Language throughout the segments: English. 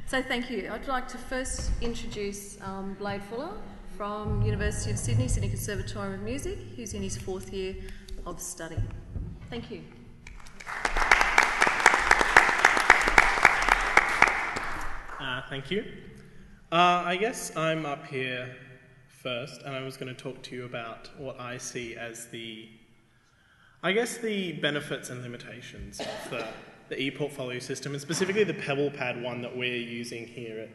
So thank you. I'd like to first introduce Blade Fuller from University of Sydney, Sydney Conservatorium of Music, who's in his 4th year of study. Thank you. Thank you. I guess I'm up here first, and I was going to talk to you about what I see as the benefits and limitations of the ePortfolio system, and specifically the PebblePad one that we're using here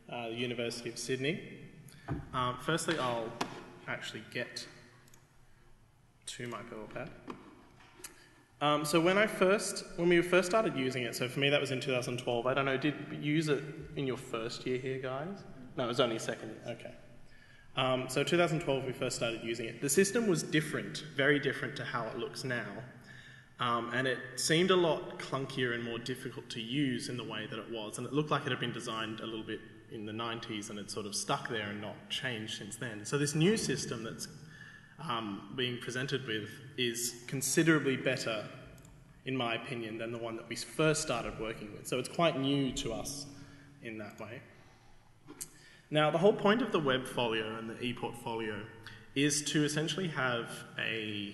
at the University of Sydney. Firstly, I'll actually get to my PebblePad. So when we first started using it, so for me that was in 2012. I don't know, did you use it in your first year here, guys? No, it was only second year, okay. So 2012 we first started using it. The system was different, very different to how it looks now. And it seemed a lot clunkier and more difficult to use in the way that it was. And it looked like it had been designed a little bit in the 90s and it sort of stuck there and not changed since then. So this new system that's being presented with is considerably better, in my opinion, than the one that we first started working with. So it's quite new to us in that way. Now, the whole point of the Webfolio and the ePortfolio is to essentially have an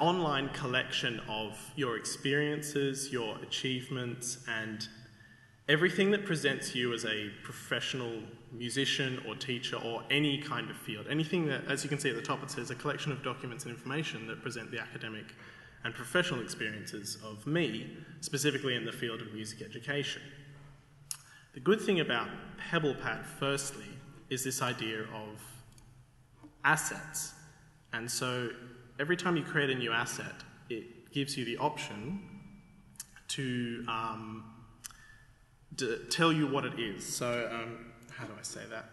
online collection of your experiences, your achievements, and everything that presents you as a professional musician or teacher or any kind of field. Anything that, as you can see at the top, it says a collection of documents and information that present the academic and professional experiences of me, specifically in the field of music education. The good thing about PebblePad, firstly, is this idea of assets. And so every time you create a new asset, it gives you the option to tell you what it is. So how do I say that?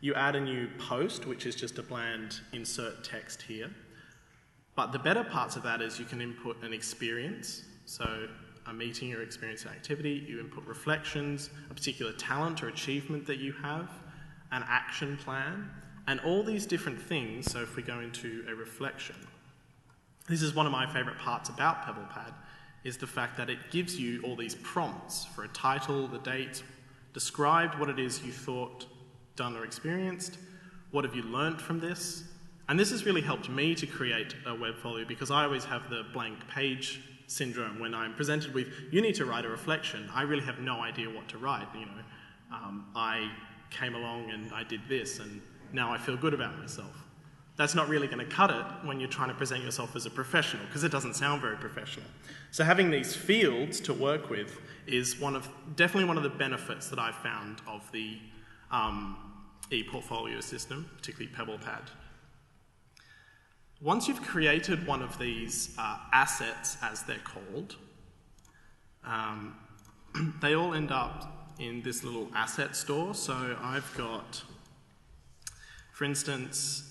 You add a new post, which is just a bland insert text here. But the better parts of that is you can input an experience, so a meeting or experience and activity. You input reflections, a particular talent or achievement that you have, an action plan, and all these different things. So if we go into a reflection, this is one of my favourite parts about PebblePad, is the fact that it gives you all these prompts for a title, the date, described what it is you thought, done or experienced, what have you learnt from this. And this has really helped me to create a Webfolio, because I always have the blank page syndrome when I'm presented with, you need to write a reflection. I really have no idea what to write. I came along and I did this and now I feel good about myself. That's not really going to cut it when you're trying to present yourself as a professional, because it doesn't sound very professional. So having these fields to work with is definitely one of the benefits that I've found of the ePortfolio system, particularly PebblePad. Once you've created one of these assets, as they're called, they all end up in this little asset store. So I've got, for instance,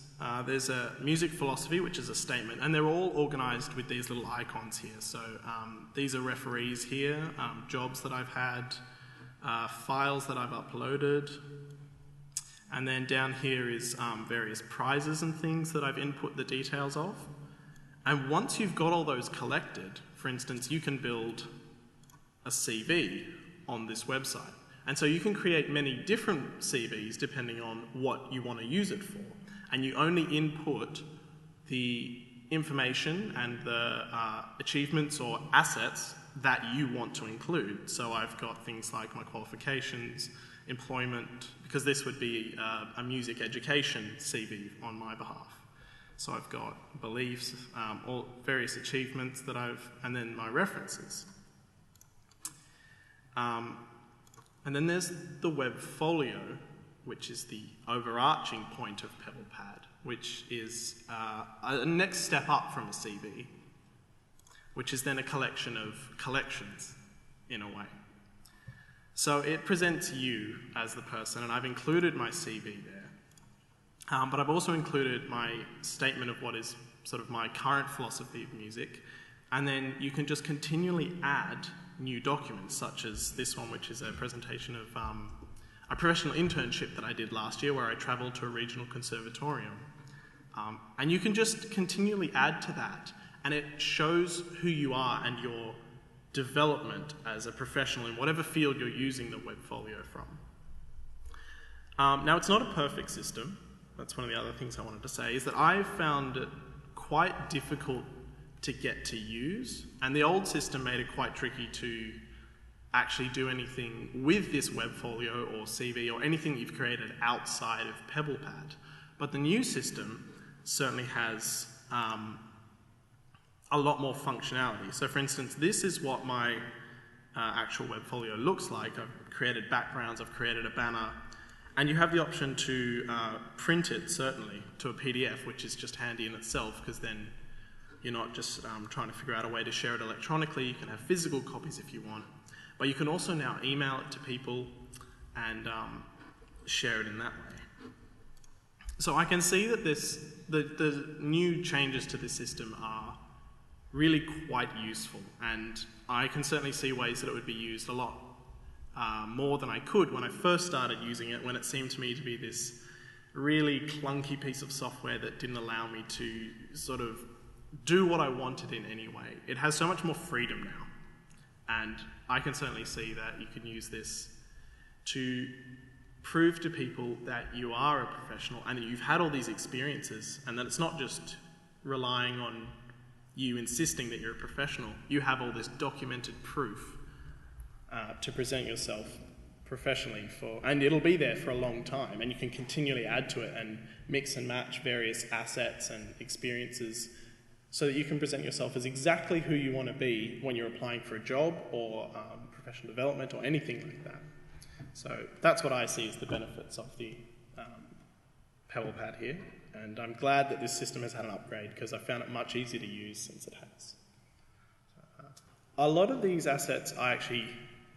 there's a music philosophy, which is a statement, and they're all organised with these little icons here. So these are referees here, jobs that I've had, files that I've uploaded, and then down here is various prizes and things that I've input the details of. And once you've got all those collected, for instance, you can build a CV on this website. And so you can create many different CVs depending on what you want to use it for. And you only input the information and the achievements or assets that you want to include. So I've got things like my qualifications, employment, because this would be a music education CV on my behalf. So I've got beliefs, all various achievements that and then my references. And then there's the Webfolio, which is the overarching point of PebblePad, which is a next step up from a CV, which is then a collection of collections, in a way. So it presents you as the person, and I've included my CV there. But I've also included my statement of what is sort of my current philosophy of music, and then you can just continually add new documents, such as this one, which is a presentation of a professional internship that I did last year where I travelled to a regional conservatorium. And you can just continually add to that, and it shows who you are and your development as a professional in whatever field you're using the webfolio from. Now, it's not a perfect system. That's one of the other things I wanted to say, is that I've found it quite difficult to get to use, and the old system made it quite tricky to actually do anything with this webfolio or CV or anything that you've created outside of PebblePad. But the new system certainly has a lot more functionality. So for instance, this is what my actual webfolio looks like. I've created backgrounds, I've created a banner, and you have the option to print it, certainly, to a PDF, which is just handy in itself, because then you're not just trying to figure out a way to share it electronically. You can have physical copies if you want. But you can also now email it to people and share it in that way. So I can see that the new changes to this system are really quite useful, and I can certainly see ways that it would be used a lot more than I could when I first started using it, when it seemed to me to be this really clunky piece of software that didn't allow me to sort of do what I wanted in any way. It has so much more freedom now, and I can certainly see that you can use this to prove to people that you are a professional and that you've had all these experiences, and that it's not just relying on you insisting that you're a professional. You have all this documented proof to present yourself professionally for, and it'll be there for a long time, and you can continually add to it and mix and match various assets and experiences so that you can present yourself as exactly who you want to be when you're applying for a job or professional development or anything like that. So that's what I see as the benefits of the PebblePad here, and I'm glad that this system has had an upgrade because I found it much easier to use since it has. A lot of these assets I actually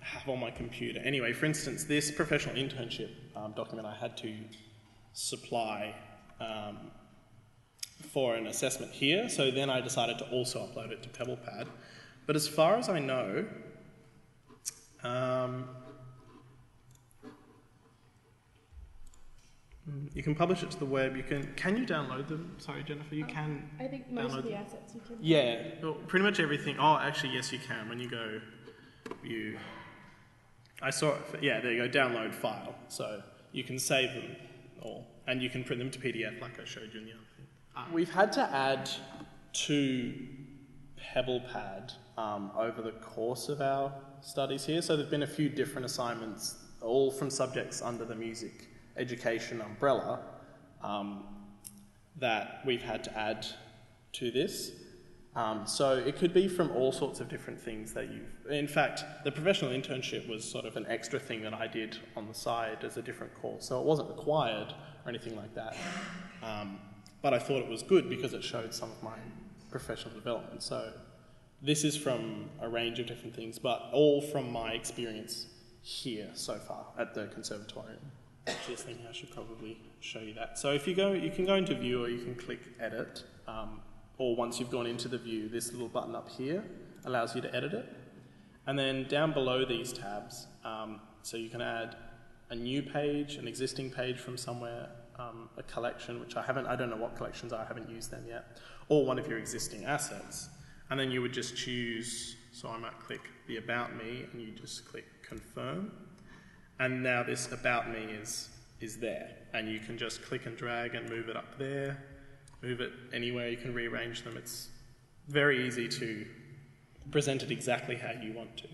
have on my computer. Anyway, for instance, this professional internship document I had to supply for an assessment here, so then I decided to also upload it to PebblePad. But as far as I know, you can publish it to the web. Can you download them? Sorry, Jennifer, you can. I think most of the them? assets you can. Yeah, well, pretty much everything. Oh, actually, yes, you can. When you go view, I saw it. Yeah, there you go. Download file. So you can save them all, and you can print them to PDF, like I showed you in the other thing. We've had to add to PebblePad over the course of our studies here. So there've been a few different assignments, all from subjects under the music education umbrella, that we've had to add to this. So it could be from all sorts of different things that you've... In fact, the professional internship was sort of an extra thing that I did on the side as a different course, so it wasn't required or anything like that. But I thought it was good because it showed some of my professional development. So this is from a range of different things, but all from my experience here so far at the Conservatorium. I just think I should probably show you that. So if you go, you can go into View, or you can click Edit, or once you've gone into the view, this little button up here allows you to edit it. And then down below these tabs, so you can add a new page, an existing page from somewhere, a collection, which I don't know what collections are, I haven't used them yet, or one of your existing assets. And then you would just choose, so I might click the About Me, and you just click Confirm. And now this About Me is there, and you can just click and drag and move it up there, move it anywhere, you can rearrange them. It's very easy to present it exactly how you want to.